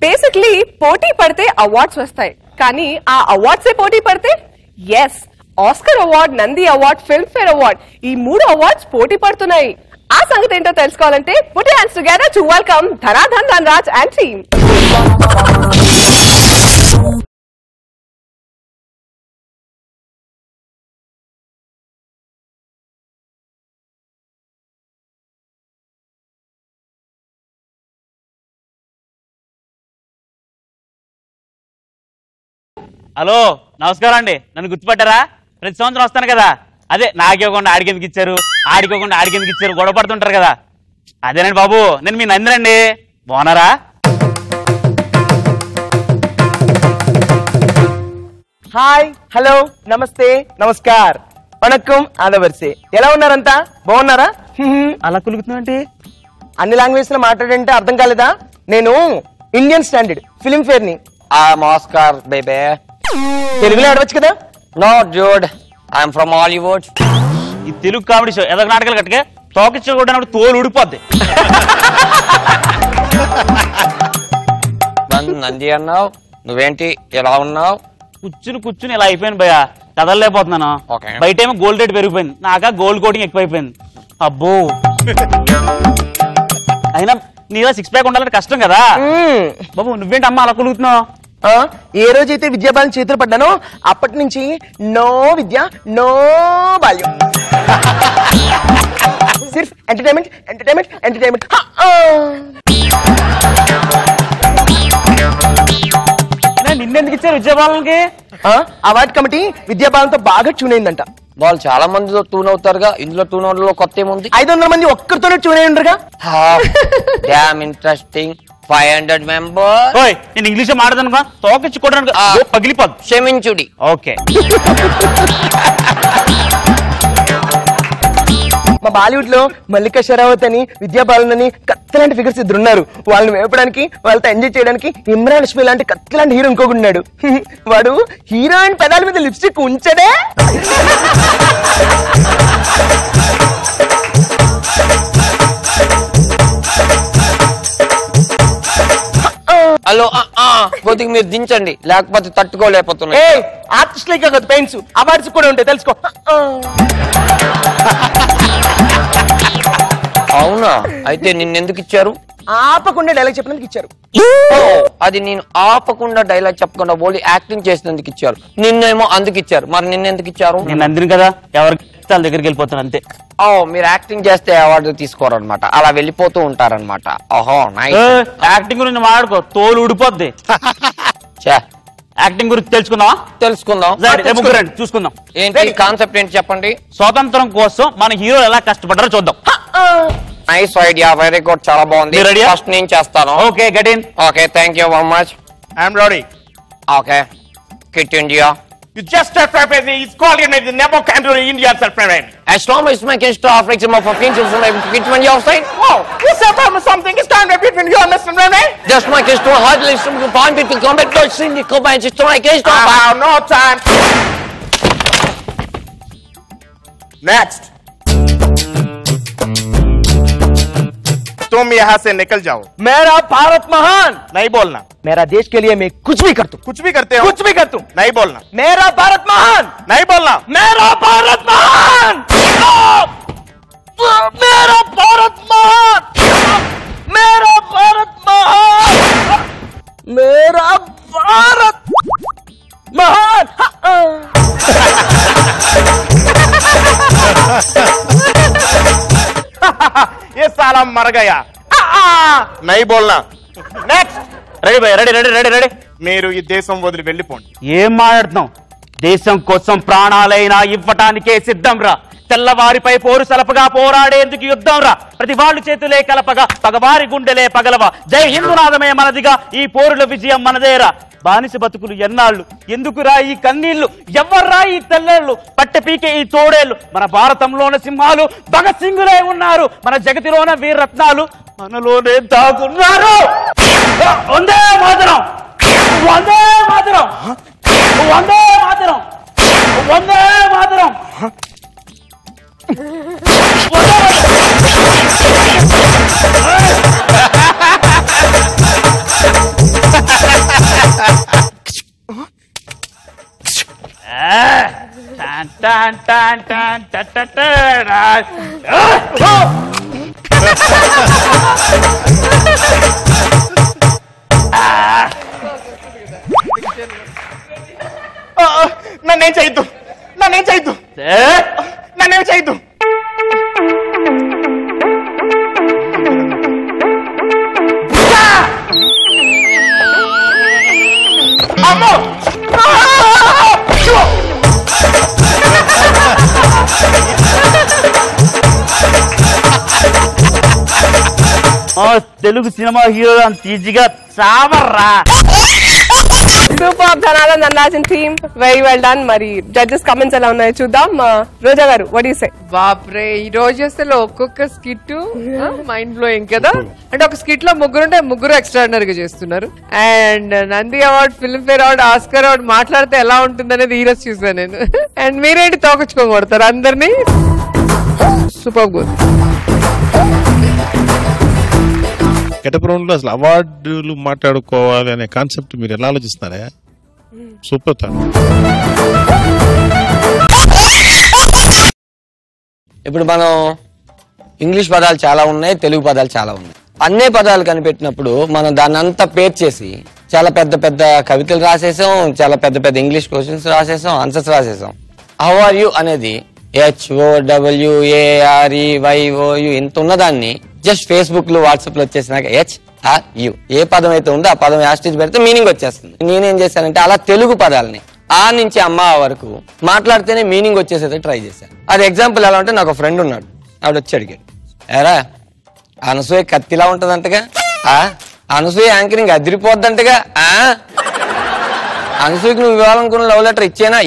Basically పోటీ పడితే awards వస్తాయి, కానీ ఆ అవార్డ్సే పోటీ పడితే ఎస్ Oscar award, Nandi award, Filmfare award ఈ 3 అవార్డ్స్ పోటీ పడుతున్నాయి. ఆ సంగతి ఏంటో తెలుసుకోవాలంటే put your hands together to welcome Dhanadhan Dhanraj and team. Hello నమస్కారం అండి. నన్ను గుర్తుపట్టారా? ప్రతి సంవత్సరం వస్తాను కదా. అదే నాకివ్వకుండా ఆడికెందుకు ఇచ్చారు, ఆడికోకుండా ఆడికెందుకు ఇచ్చారు గొడవ పడుతుంటారు కదా. అదేనండి బాబు, నేను మీ నందినండి. బాగున్నారా? హాయ్, హలో, నమస్తే, నమస్కార్, వణక్కం, ఆదవర్సే. ఎలా ఉన్నారంతా? బాగున్నారా? అలా కులుగుతున్నాంటే అన్ని లాంగ్వేజ్ లో మాట్లాడంటే అర్థం కాలేదా? నేను ఇండియన్ స్టాండర్డ్ ఫిల్మ్ ఫేర్ ని. ఆస్కార్ బేబే. తెలుగులో ఆడవచ్చు కదా? No dude, I'm from Hollywood. ఈ తెలుగు కామెడీ షో ఏదో నాటకాలు కట్టుకే తోకిచ్చు కూడా తోలు ఊడిపోద్ది. నంది అన్నావు, నువ్వేంటి ఎలా ఉన్నావు? కూర్చుని ఇలా అయిపోయింది భయ్యా, కదలలేకపోతున్నాను. బయట ఏమో గోల్డ్ రేట్ పెరిగిపోయింది, నాక గోల్డ్ కోటింగ్ ఎక్కువైపోయింది. అబ్బో, అయినా నీలా 6 ప్యాక్ ఉండాలంటే కష్టం కదా బాబు. నువ్వేంటి అమ్మ అలా కులుగుతున్నావు? ఏ రోజైతే విద్యాబాలం చేతులు పడ్డానో అప్పటి నుంచి నో విద్య, నో బాల్యం. సిర్ఫ్ ఎంటర్టైన్మెంట్, ఎంటర్టైన్మెంట్, ఎంటర్టైన్మెంట్. నిన్నెందుకు ఇచ్చారు విద్యాబాలకి? అవార్డు కమిటీ విద్యాబాలంతో బాగా ట్యూన్ అయిందంట. వాళ్ళు చాలా మందితో ట్యూన్ అవుతారుగా, ఇందులో ట్యూన్ అవడంలో కొత్త ఏముంది? 500 మంది ఒక్కరితోనే ట్యూన్ అయి ఉండరుగా. Damn interesting. 500 మెంబర్స్. నేను ఇంగ్లీష్ మాట్లాడను, తోకిచ్చుకోవడానికి పగిలిపోద్దు. క్షమించుడి. ఓకే. మా బాలీవుడ్ లో మల్లికా షరావత్ అని, విద్యాబాలన్ అని కత్తలాంటి ఫిగర్స్ ఇద్దరు ఉన్నారు. వాళ్ళని వేపడానికి, వాళ్ళతో ఎంజాయ్ చేయడానికి ఇమ్రాన్ హష్మి లాంటి కత్తలాంటి హీరో ఇంకొకడున్నాడు. వాడు హీరోయిన్ పెదాల మీద లిప్స్టిక్ ఉంచడే. హలో, కొద్దిగా మీరు దించండి, లేకపోతే తట్టుకోలేకపోతున్నా. ఆర్టిస్ట్ లైక్ కదా పెయిన్స్, అవార్డ్స్ కూడా ఉంటాయి తెలుసుకో. అవునా? అయితే నిన్నెందుకు ఇచ్చారు? ఆపకుండా డైలాగ్ చెప్పినందుకు ఇచ్చారు. అది నేను ఆపకుండా డైలాగ్ చెప్పకుండా ఓన్లీ యాక్టింగ్ చేసినందుకు ఇచ్చారు. నిన్నేమో అందుకు ఇచ్చారు. మరి నిన్నెందుకు ఇచ్చారు? నేను అందిని కదా, ఎవరికి దగ్గరికి వెళ్ళిపోతాను అంతే. మీరు యాక్టింగ్ చేస్తే అవార్డు తీసుకోరనమాట, అలా వెళ్ళిపోతూ ఉంటారనమాట. ఓహో, యాక్టింగ్ గురించి మాట్లాడుకో, తోలు ఊడిపోద్ది. యాక్టింగ్ గురించి తెలుసుకుందాం. చూసుకుందాం. ఏంటి కాన్సెప్ట్ ఏంటి చెప్పండి. స్వాతంత్రం కోసం మన హీరోలు ఎలా కష్టపడ్డారో చూద్దాం. నైస్ ఐడియా, వెరీ గుడ్, చాలా బాగుంది. ఫస్ట్ నేను చేస్తాను. Okay, get in. Okay, thank you very much. I'm ready. Okay, kit India. You just self-reference. It's called it. Never came to India self-reference. As long as my kids start fixing up for things from kids when you're saying, oh, you self-reference something. It's time to between you and Mr. Rene. Just my kids don't hardly some point between combat don't sing the combat just my kids don't. I have no time. Next. तुम यहाँ से निकल जाओ. मेरा भारत महान. नहीं बोलना. मेरा देश के लिए मैं कुछ भी करता हूँ. कुछ भी करते हो? कुछ भी करता हूँ. नहीं बोलना. मेरा भारत महान. नहीं बोलना. मेरा भारत महान. मेरा भारत महान. मेरा भारत महान. मेरा भारत महान. ये साला मर गया. नहीं बोलना. नेक्स्ट. రెడీ భయ్యా, రెడీ. మీరు ఈ దేశం వదిలి వెళ్ళిపోండి. ఏం మాట్లాడుతున్నాం? దేశం కోసం ప్రాణాలైనా ఇవ్వటానికే సిద్ధం రా. తెల్లవారిపై పోరు సలపగా పోరాడేందుకు యుద్ధం రా. ప్రతి వాళ్ళు చేతులే కలపగా పగవారి గుండెలే పగలవా. జై హిందూనాదమే మనదిగా, ఈ పోరుల విజయం మనదేరా. బానిస బతుకులు ఎన్నాళ్ళు, ఎందుకురా ఈ కన్నీళ్లు, ఎవర్రా ఈ తెల్లేళ్లు, పట్టె పీకే ఈ తోడేళ్లు. మన భారతంలోన సింహాలు భగత్ సింగులే ఉన్నారు, మన జగతిలోన వీరరత్నాలు మనలోనే దాగున్నారు. వందే మాతరం, వందే మాతరం, వందే మాతరం, వందే మాతరం. నన్నేం చేయొద్దు, నన్నేం చేయొద్దు, నన్నేం చేయొద్దు. అమ్మో తెలుగు సినిమా హీరో అంత ఈజీగా చావర్రా. Super Dhananand and Rajan team, very well done. మరి జడ్జెస్ కమెంట్స్ ఎలా ఉన్నాయో చూద్దాం. రోజా గారు, వాట్ యు సే? బాప్రే, ఈ రోజు అసలు ఒక్కొక్క స్కిట్ మైండ్ బ్లోయింగ్ కదా. అంటే ఒక స్కిట్ లో ముగ్గురుంటే ముగ్గురు ఎక్స్ట్రాడినరీ గా చేస్తున్నారు. And Nandi award, Filmfare award, Oscar award మాట్లాడితే ఎలా ఉంటుంది అనేది ఈ రోజు చూసాను నేను. అండ్ మీరేంటి తోకొచ్చుకోగొడతారు అందరినీ. Super good. గెటప్ రౌండ్ లో అసలు అవార్డులు మాట్లాడుకోవాలి అనే కాన్సెప్ట్ మీరు ఎలా ఆలోచిస్తున్నారా? సూపర్ తాను. ఇప్పుడు మనం ఇంగ్లీష్ పదాలు చాలా ఉన్నాయి, తెలుగు పదాలు చాలా ఉన్నాయి. అన్నే పదాలు కనిపెట్టినప్పుడు మనం దాన్ని అంతా పేర్ చేసి చాలా పెద్ద పెద్ద కవితలు రాసేసాం, చాలా పెద్ద పెద్ద ఇంగ్లీష్ క్వశ్చన్స్ రాసేసాం, ఆన్సర్స్ రాసేసాం. హౌ ఆర్ యూ అనేది HOWAREYOU ఇంత ఉన్నదాన్ని జస్ట్ ఫేస్బుక్ లో, వాట్సాప్ లో వచ్చేసినాక HRU ఏ పదం అయితే ఉందో ఆ పదం యాస్టిజ్ పెడితే మీనింగ్ వచ్చేస్తుంది. నేనేం చేశానంటే అలా తెలుగు పదాలని ఆ నుంచి అమ్మ వరకు మాట్లాడితేనే మీనింగ్ వచ్చేసేది ట్రై చేశాను. అది ఎగ్జాంపుల్ ఎలా అంటే, నాకు ఒక ఫ్రెండ్ ఉన్నాడు, ఆవిడ వచ్చి అడిగాడు, ఎరా అనసూయ కత్తిలా ఉంటదంటగా, అనసూయ యాంకరింగ్ అదిరిపోద్దంటగా, అనసూయకి నువ్వు ఇవ్వాలనుకున్న లవ్ లెటర్ ఇచ్చేనా,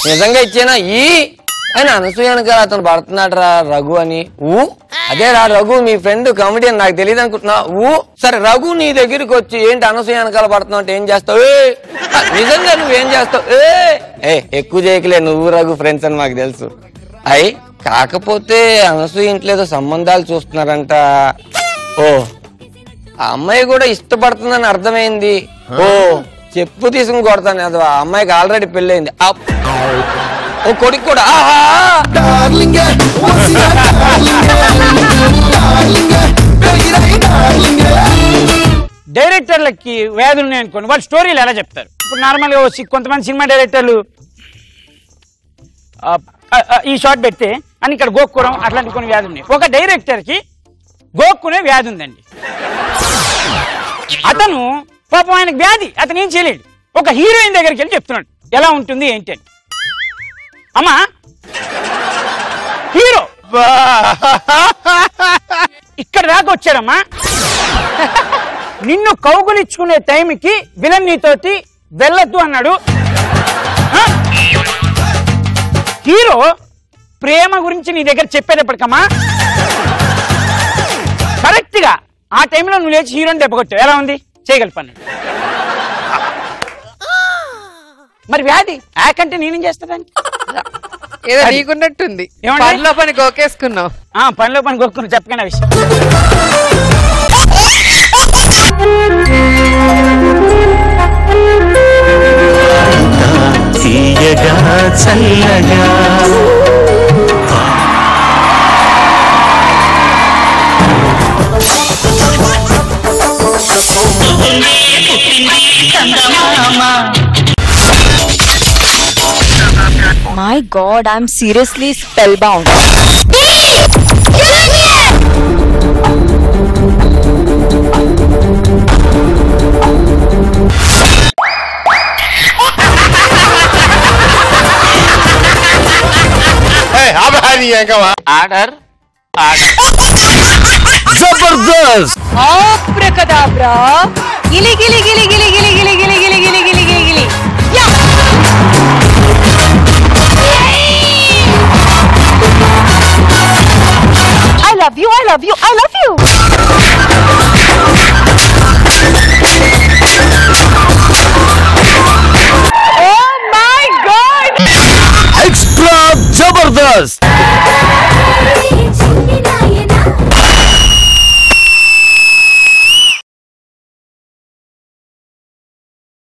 నిజంగా ఇచ్చేనా అని అనసూయ అనగా అతను పడుతున్నాడు రా రఘు అని. అదే రా రఘు మీ ఫ్రెండ్ కామెడియన్, నాకు తెలియదు అనుకుంటున్నా. సరే రఘు నీ దగ్గరికి వచ్చి ఏంటి అనసూయ వెనకాల పడుతున్నావు అంటే ఏం చేస్తావు, నిజంగా నువ్వేం చేస్తావు, ఎక్కువ చేయకలే నువ్వు రఘు ఫ్రెండ్స్ అని మాకు తెలుసు. కాకపోతే అనసూయ ఇంట్లో ఏదో సంబంధాలు చూస్తున్నారంట. ఆ అమ్మాయి కూడా ఇష్టపడుతుందని అర్థమైంది. చెప్పు తీసుకుని కొడతాను, అది ఆ అమ్మాయికి ఆల్రెడీ పెళ్ళయింది. ఓ కొడుకు కూడా. డైరెక్టర్లకి వ్యాధులు ఉన్నాయి అనుకోండి, వాళ్ళు స్టోరీలు ఎలా చెప్తారు? ఇప్పుడు నార్మల్గా కొంతమంది సినిమా డైరెక్టర్లు ఈ షాట్ పెడితే అని ఇక్కడ గోక్కుడం అట్లాంటి కొన్ని వ్యాధులు ఉన్నాయి. ఒక డైరెక్టర్కి గోక్కునే వ్యాధి ఉందండి. అతను పాపం ఆయనకు వ్యాధి, అతను ఏం చేయలేడు. ఒక హీరోయిన్ దగ్గరికి వెళ్ళి చెప్తున్నాడు ఎలా ఉంటుంది ఏంటి అని. అమ్మా హీరో ఇక్కడ దాకా వచ్చాడమ్మా, నిన్ను కౌగులిచ్చుకునే టైంకి విలన్ నీతోటి వెళ్ళొద్దు అన్నాడు. హీరో ప్రేమ గురించి నీ దగ్గర చెప్పేటప్పటికమ్మా కరెక్ట్ గా ఆ టైంలో నువ్వు లేచి హీరోని దెబ్బకొచ్చావు, ఎలా ఉంది చేయగలిపన్నాడు. మరి వ్యాధి యాకంటే నేనేం చేస్తాడానికి? ఏదో నీకున్నట్టుంది, పనిలో పని గోకేసుకున్నావు. పనిలో పని గోక్కున్నావు, చెప్పకనే విషయం. చల్లగా My God, I'm seriously spellbound. Order Jabardasth. Abracadabra. Gili gili gili gili gili gili gili gili gili gili gili gili. Yeah. I love you. I love you. I love you. Oh my God! Extra Jabardast.